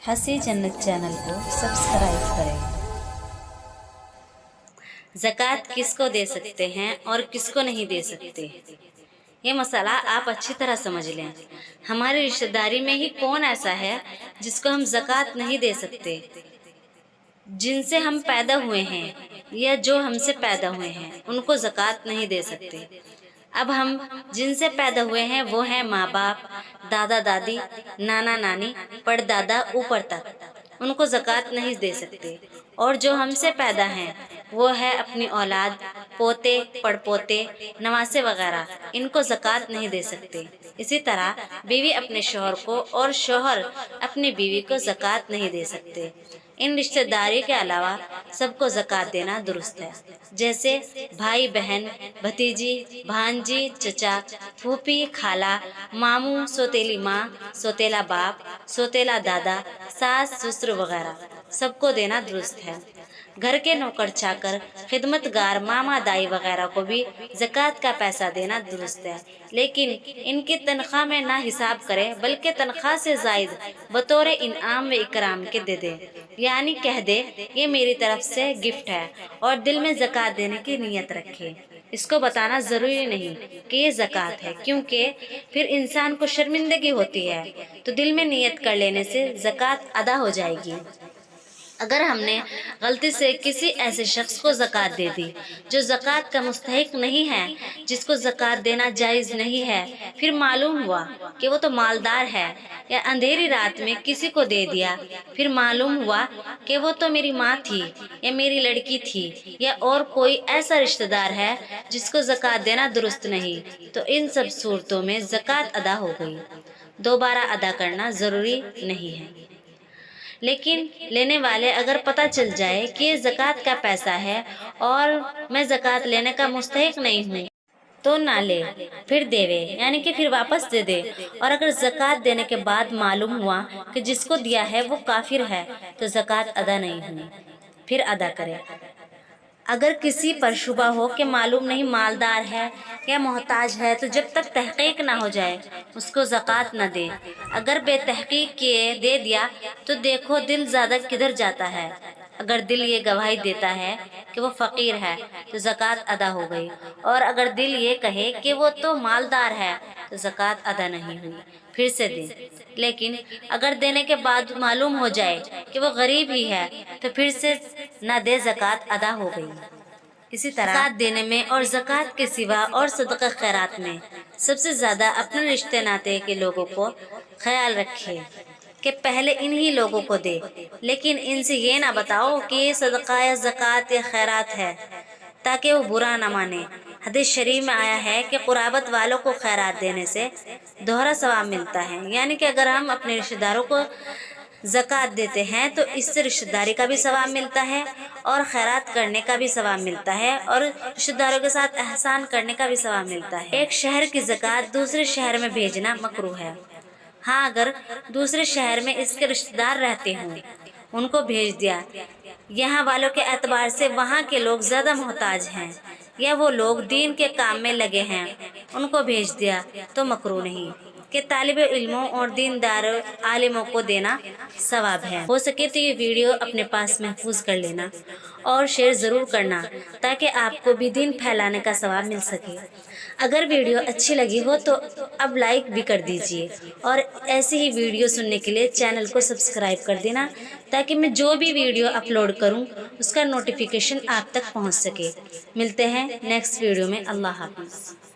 हंसी जन्नत चैनल को सब्सक्राइब करें। ज़कात किसको दे सकते हैं और किसको नहीं दे सकते, ये मसला आप अच्छी तरह समझ लें। हमारी रिश्तेदारी में ही कौन ऐसा है जिसको हम ज़कात नहीं दे सकते। जिनसे हम पैदा हुए हैं या जो हमसे पैदा हुए हैं उनको ज़कात नहीं दे सकते। अब हम जिनसे पैदा हुए हैं वो हैं माँ बाप, दादा दादी, नाना नानी, परदादा ऊपर तक, उनको ज़कात नहीं दे सकते। और जो हमसे पैदा हैं वो है अपनी औलाद, पोते, पड़पोते, नवासे वगैरह, इनको ज़कात नहीं दे सकते। इसी तरह बीवी अपने शौहर को और शौहर अपनी बीवी को ज़कात नहीं दे सकते। इन रिश्तेदारी के अलावा सबको ज़कात देना दुरुस्त है, जैसे भाई बहन, भतीजी, भांजी, चचा, फूफी, खाला, मामू, सौतेली माँ, सौतेला बाप, सौतेला दादा, सास ससुर वगैरह, सबको देना दुरुस्त है। घर के नौकर चाकर, खिदमतगार, मामा दाई वगैरह को भी ज़कात का पैसा देना दुरुस्त है, लेकिन इनकी तनख्वाह में ना हिसाब करे बल्कि तनख्वाह से ज़ायद बतौर इनाम व इकराम के दे दे, यानी कह दे ये मेरी तरफ से गिफ्ट है, और दिल में ज़कात देने की नीयत रखे। इसको बताना ज़रूरी नहीं कि ये ज़कात है, क्योंकि फिर इंसान को शर्मिंदगी होती है, तो दिल में नीयत कर लेने से ज़कात अदा हो जाएगी। अगर हमने गलती से किसी ऐसे शख्स को ज़कात दे दी जो ज़कात का मुस्तहिक नहीं है, जिसको ज़कात देना जायज़ नहीं है, फिर मालूम हुआ कि वो तो मालदार है, या अंधेरी रात में किसी को दे दिया, फिर मालूम हुआ कि वो तो मेरी माँ थी या मेरी लड़की थी या और कोई ऐसा रिश्तेदार है जिसको ज़कात देना दुरुस्त नहीं, तो इन सब सूरतों में ज़कात अदा हो गई। दोबारा अदा करना ज़रूरी नहीं है। लेकिन लेने वाले अगर पता चल जाए कि ये ज़कात का पैसा है और मैं ज़कात लेने का मुस्तहिक नहीं हूँ, तो ना ले, फिर देवे, यानी कि फिर वापस दे दे। और अगर ज़कात देने के बाद मालूम हुआ कि जिसको दिया है वो काफिर है, तो ज़कात अदा नहीं हुई, फिर अदा करे। अगर किसी पर शुबा हो कि मालूम नहीं मालदार है या मोहताज है, तो जब तक तहकीक ना हो जाए उसको ज़कात न दे। अगर बेतहकीक किए दे दिया तो देखो दिल ज़्यादा किधर जाता है। अगर दिल ये गवाही देता है कि वो फ़कीर है तो ज़कात अदा हो गई, और अगर दिल ये कहे कि वो तो मालदार है तो ज़कात अदा नहीं हुई, फिर से दे। लेकिन अगर देने के बाद मालूम हो जाए कि वो गरीब ही है तो फिर से न दे, ज़कात अदा हो गई। इसी तरह ज़कात देने में और ज़कात के सिवा और सदका खैरात में सबसे ज़्यादा अपने रिश्ते नाते के लोगों को ख्याल रखे कि पहले इन्हीं लोगों को दे, लेकिन इनसे ये ना बताओ कि ये सदका या ज़कात या खैरात है, ताकि वो बुरा ना माने। हदीस शरीफ में आया है कि कुराबत वालों को खैरात देने से दोहरा सवाब मिलता है, यानी कि अगर हम अपने रिश्तेदारों को ज़कात देते हैं तो इससे रिश्तेदारी का भी सवाब मिलता है और खैरात करने का भी सवाब मिलता है और रिश्तेदारों के साथ एहसान करने का भी सवाब मिलता है। एक शहर की ज़कात दूसरे शहर में भेजना मकरूह है। हाँ, अगर दूसरे शहर में इसके रिश्तेदार रहते हों, उनको भेज दिया, यहाँ वालों के एतबार से वहाँ के लोग ज़्यादा मोहताज हैं या वो लोग दीन के काम में लगे हैं, उनको भेज दिया, तो मकरूह नहीं कि तालिब इल्मों और दीनदार आलिमों को देना सवाब है। हो सके तो ये वीडियो अपने पास महफूज कर लेना और शेयर ज़रूर करना, ताकि आपको भी दीन फैलाने का सवाब मिल सके। अगर वीडियो अच्छी लगी हो तो अब लाइक भी कर दीजिए, और ऐसे ही वीडियो सुनने के लिए चैनल को सब्सक्राइब कर देना, ताकि मैं जो भी वीडियो अपलोड करूं उसका नोटिफिकेशन आप तक पहुंच सके। मिलते हैं नेक्स्ट वीडियो में। अल्लाह हाफ़िज़।